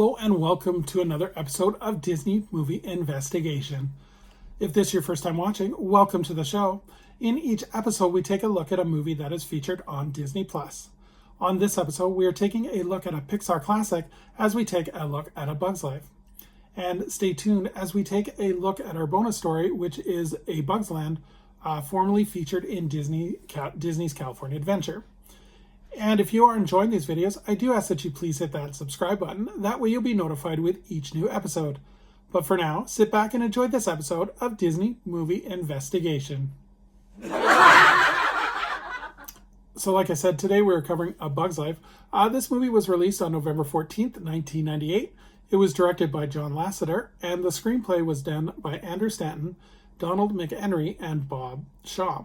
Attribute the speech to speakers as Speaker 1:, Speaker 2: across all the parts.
Speaker 1: Hello and welcome to another episode of Disney Movie Investigation. If this is your first time watching, welcome to the show. In each episode, we take a look at a movie that is featured on Disney+. On this episode, we are taking a look at a Pixar classic as we take a look at A Bug's Life. And stay tuned as we take a look at our bonus story, which is A Bug's Land, formerly featured in Disney's California Adventure. And if you are enjoying these videos, I do ask that you please hit that subscribe button. That way you'll be notified with each new episode. But for now, sit back and enjoy this episode of Disney Movie Investigation. So like I said, today we're covering A Bug's Life. This movie was released on November 14th, 1998. It was directed by John Lasseter, and the screenplay was done by Andrew Stanton, Donald McHenry, and Bob Shaw.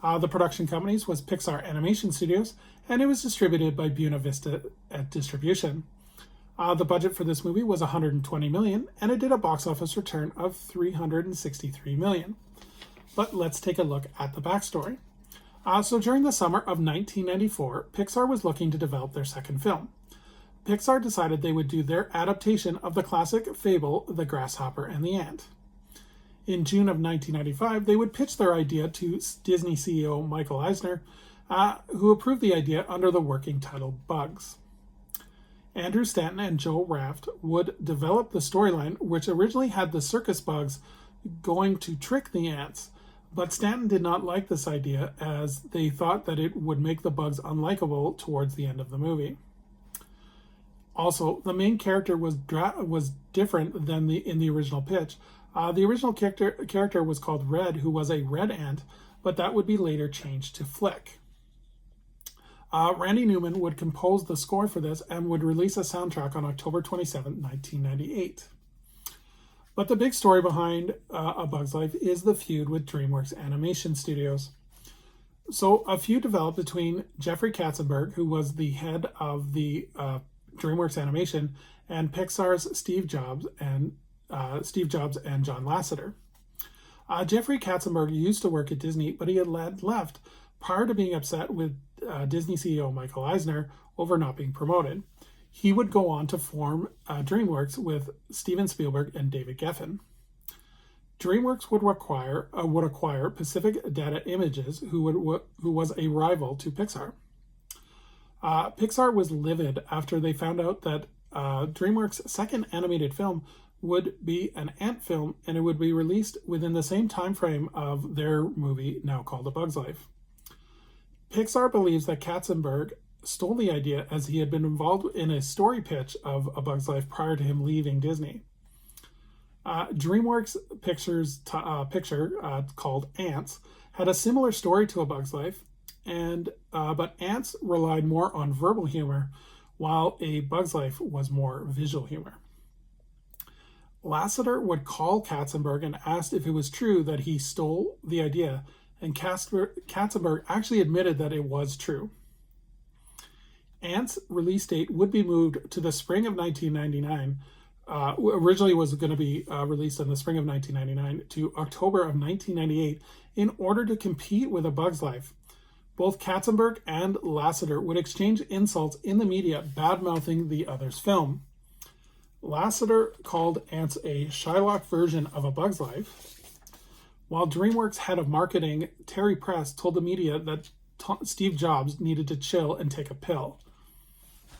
Speaker 1: The production companies was Pixar Animation Studios, and it was distributed by Buena Vista Distribution. The budget for this movie was $120 million, and it did a box office return of $363 million. But let's take a look at the backstory. So during the summer of 1994, Pixar was looking to develop their second film. Pixar decided they would do their adaptation of the classic fable, The Grasshopper and the Ant. In June of 1995, they would pitch their idea to Disney CEO Michael Eisner, who approved the idea under the working title Bugs. Andrew Stanton and Joe Raft would develop the storyline, which originally had the circus bugs going to trick the ants, but Stanton did not like this idea as they thought that it would make the bugs unlikable towards the end of the movie. Also, the main character was different than in the original pitch. The original character was called Red, who was a red ant, but that would be later changed to Flick. Randy Newman would compose the score for this and would release a soundtrack on October 27, 1998. But the big story behind A Bug's Life is the feud with Dreamworks Animation Studios. So a feud developed between Jeffrey Katzenberg, who was the head of the Dreamworks Animation, and Pixar's Steve Jobs and John Lasseter. Jeffrey Katzenberg used to work at Disney, but he had left prior to being upset with Disney CEO Michael Eisner over not being promoted. He would go on to form Dreamworks with Steven Spielberg and David Geffen. Dreamworks would acquire Pacific Data Images, who was a rival to Pixar. Pixar was livid after they found out that DreamWorks' second animated film would be an ant film, and it would be released within the same time frame of their movie now called A Bug's Life. Pixar believes that Katzenberg stole the idea as he had been involved in a story pitch of A Bug's Life prior to him leaving Disney. DreamWorks picture called Antz had a similar story to A Bug's Life, but Antz relied more on verbal humor, while A Bug's Life was more visual humor. Lasseter would call Katzenberg and asked if it was true that he stole the idea, and Katzenberg actually admitted that it was true. Ant's release date would be moved to the spring of 1999. Originally was going to be released in the spring of 1999 to October of 1998 in order to compete with A Bug's Life. Both Katzenberg and Lasseter would exchange insults in the media, bad-mouthing the other's film. Lasseter called Antz a Shylock version of A Bug's Life, while DreamWorks head of marketing Terry Press told the media that Steve Jobs needed to chill and take a pill.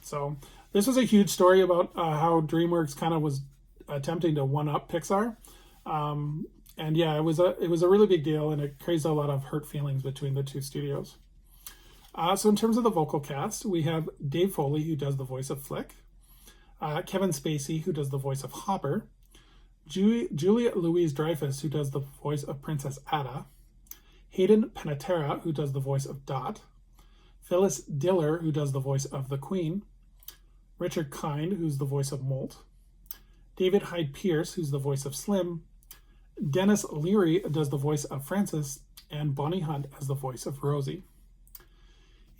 Speaker 1: So this was a huge story about how DreamWorks kind of was attempting to one-up Pixar. And yeah, it was a really big deal, and it created a lot of hurt feelings between the two studios. So in terms of the vocal cast, we have Dave Foley, who does the voice of Flick, Kevin Spacey, who does the voice of Hopper, Julia Louise-Dreyfus, who does the voice of Princess Ada, Hayden Panettiere, who does the voice of Dot, Phyllis Diller, who does the voice of the Queen, Richard Kind, who's the voice of Molt, David Hyde Pierce, who's the voice of Slim, Dennis Leary does the voice of Francis, and Bonnie Hunt as the voice of Rosie.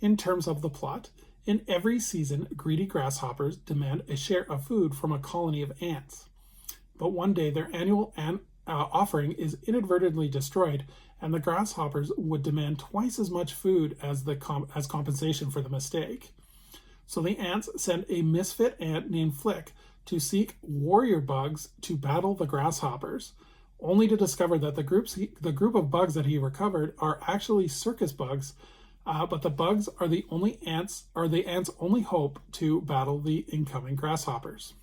Speaker 1: In terms of the plot, in every season, greedy grasshoppers demand a share of food from a colony of ants. But one day, their annual offering is inadvertently destroyed, and the grasshoppers would demand twice as much food as compensation for the mistake. So the ants send a misfit ant named Flick to seek warrior bugs to battle the grasshoppers, only to discover that the group of bugs that he recovered are actually circus bugs, but the bugs are the ants' only hope to battle the incoming grasshoppers.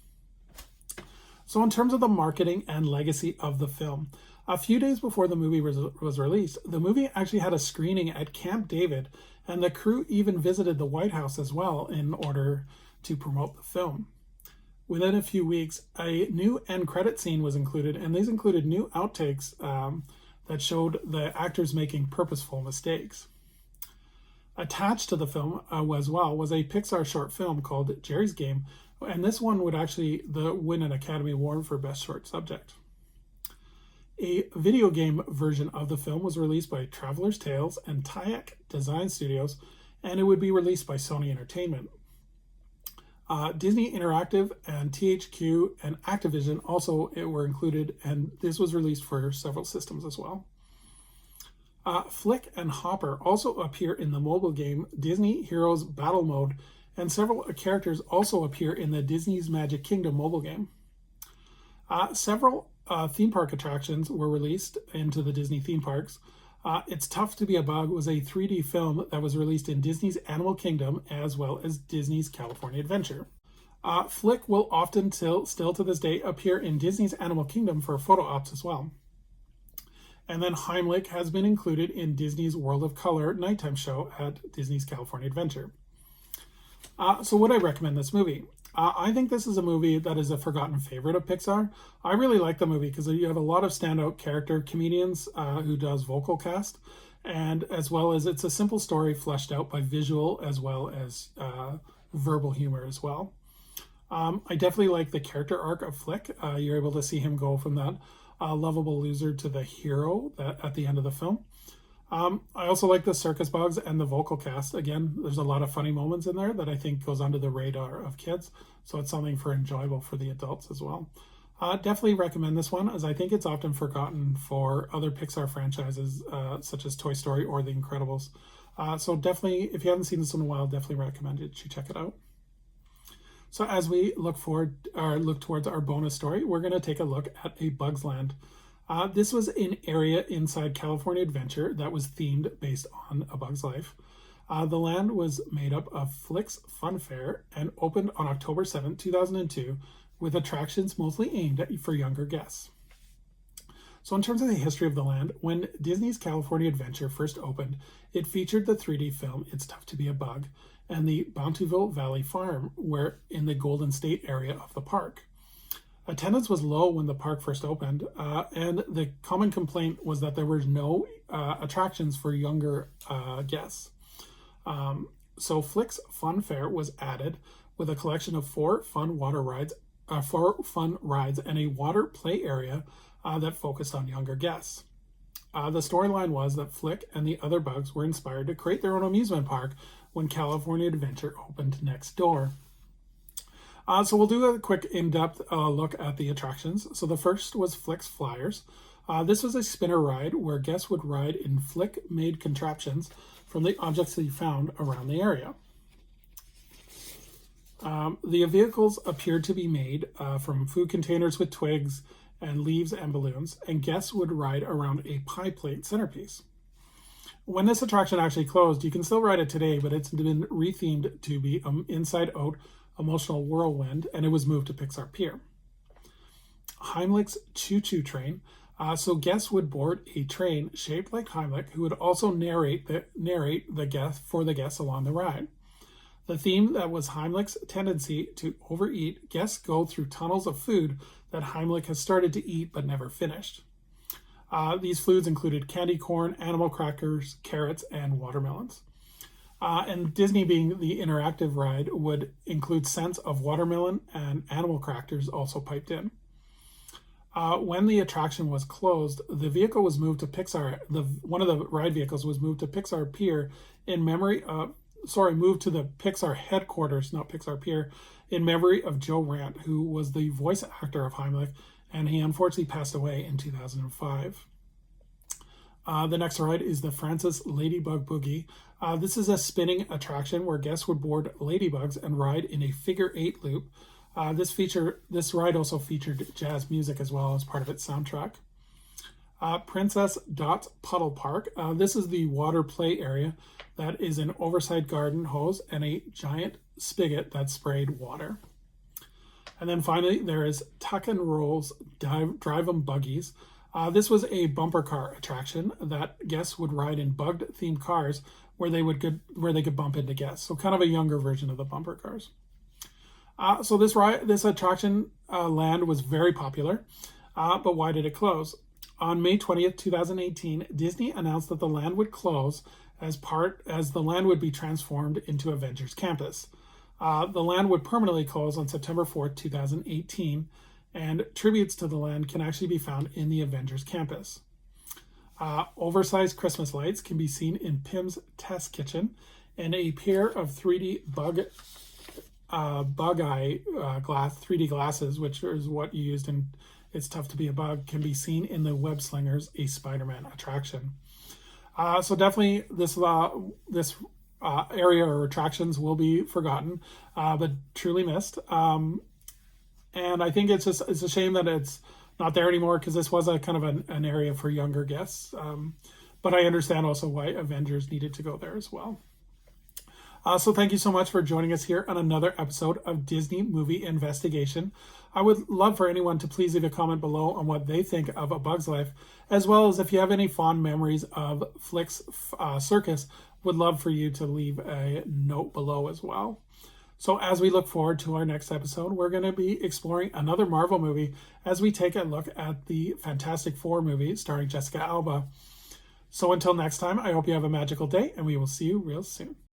Speaker 1: So in terms of the marketing and legacy of the film, a few days before the movie was released, the movie actually had a screening at Camp David, and the crew even visited the White House as well in order to promote the film. Within a few weeks, a new end credit scene was included, and these included new outtakes that showed the actors making purposeful mistakes. Attached to the film as well was a Pixar short film called Jerry's Game, and this one would actually win an Academy Award for Best Short Subject. A video game version of the film was released by Traveler's Tales and Tyac Design Studios, and it would be released by Sony Entertainment. Disney Interactive and THQ and Activision also were included, and this was released for several systems as well. Flick and Hopper also appear in the mobile game Disney Heroes Battle Mode, and several characters also appear in the Disney's Magic Kingdom mobile game. Several theme park attractions were released into the Disney theme parks. It's Tough to Be a Bug was a 3D film that was released in Disney's Animal Kingdom as well as Disney's California Adventure. Flick will often still to this day appear in Disney's Animal Kingdom for photo ops as well. And then Heimlich has been included in Disney's World of Color nighttime show at Disney's California Adventure. So would I recommend this movie? I think this is a movie that is a forgotten favorite of Pixar. I really like the movie because you have a lot of standout character comedians who does vocal cast, and as well as it's a simple story fleshed out by visual as well as verbal humor as well. I definitely like the character arc of Flick. You're able to see him go from that lovable loser to the hero at the end of the film. I also like the circus bugs and the vocal cast. Again, there's a lot of funny moments in there that I think goes under the radar of kids, so it's something enjoyable for the adults as well. Definitely recommend this one, as I think it's often forgotten for other Pixar franchises such as Toy Story or The Incredibles. So definitely, if you haven't seen this in a while, definitely recommend it. You check it out. So as we look towards our bonus story, we're going to take a look at A Bug's Land. This was an area inside California Adventure that was themed based on A Bug's Life. The land was made up of Flick's Fun Fair and opened on October 7, 2002, with attractions mostly aimed for younger guests. So in terms of the history of the land, when Disney's California Adventure first opened, it featured the 3D film It's Tough to Be a Bug and the Bountiful Valley Farm, where in the Golden State area of the park. Attendance was low when the park first opened, and the common complaint was that there were no attractions for younger guests. So Flick's Fun Fair was added with a collection of four fun rides and a water play area that focused on younger guests. The storyline was that Flick and the other bugs were inspired to create their own amusement park when California Adventure opened next door. So we'll do a quick in-depth look at the attractions. So the first was Flick's Flyers. This was a spinner ride where guests would ride in Flick-made contraptions from the objects they found around the area. The vehicles appeared to be made from food containers with twigs and leaves and balloons, and guests would ride around a pie plate centerpiece. When this attraction actually closed, you can still ride it today, but it's been rethemed to be Inside Out Emotional Whirlwind, and it was moved to Pixar Pier. Heimlich's Choo Choo Train. So guests would board a train shaped like Heimlich, who would also narrate the guests along the ride. The theme that was Heimlich's tendency to overeat. Guests go through tunnels of food that Heimlich has started to eat but never finished. These foods included candy corn, animal crackers, carrots, and watermelons. And Disney, being the interactive ride, would include scents of watermelon and animal crackers also piped in. When the attraction was closed, the vehicle was moved to Pixar. One of the ride vehicles was moved to Pixar Pier in memory of, moved to the Pixar headquarters, not Pixar Pier, in memory of Joe Rant, who was the voice actor of Heimlich, and he unfortunately passed away in 2005. The next ride is the Francis Ladybug Boogie. This is a spinning attraction where guests would board ladybugs and ride in a figure-8 loop. This ride also featured jazz music as well as part of its soundtrack. Princess Dot Puddle Park. This is the water play area that is an oversized garden hose and a giant spigot that sprayed water. And then finally, there is Tuck and Roll's Drive 'em Buggies. This was a bumper car attraction that guests would ride in bug-themed cars where they could bump into guests. So kind of a younger version of the bumper cars. So this attraction land was very popular, but why did it close? On May 20th, 2018, Disney announced that the land would close as the land would be transformed into Avengers Campus. The land would permanently close on September 4th, 2018, and tributes to the land can actually be found in the Avengers Campus. Oversized Christmas lights can be seen in Pym's test kitchen, and a pair of 3D bug eye 3D glasses, which is what you used in It's Tough to Be a Bug, can be seen in the Web Slingers, a Spider-Man attraction. So definitely this area or attractions will be forgotten, but truly missed. And I think it's a shame that it's not there anymore, because this was a kind of an area for younger guests. But I understand also why Avengers needed to go there as well. So thank you so much for joining us here on another episode of Disney Movie Investigation. I would love for anyone to please leave a comment below on what they think of A Bug's Life, as well as if you have any fond memories of Flick's Circus, would love for you to leave a note below as well. So as we look forward to our next episode, we're going to be exploring another Marvel movie as we take a look at the Fantastic Four movie starring Jessica Alba. So until next time, I hope you have a magical day, and we will see you real soon.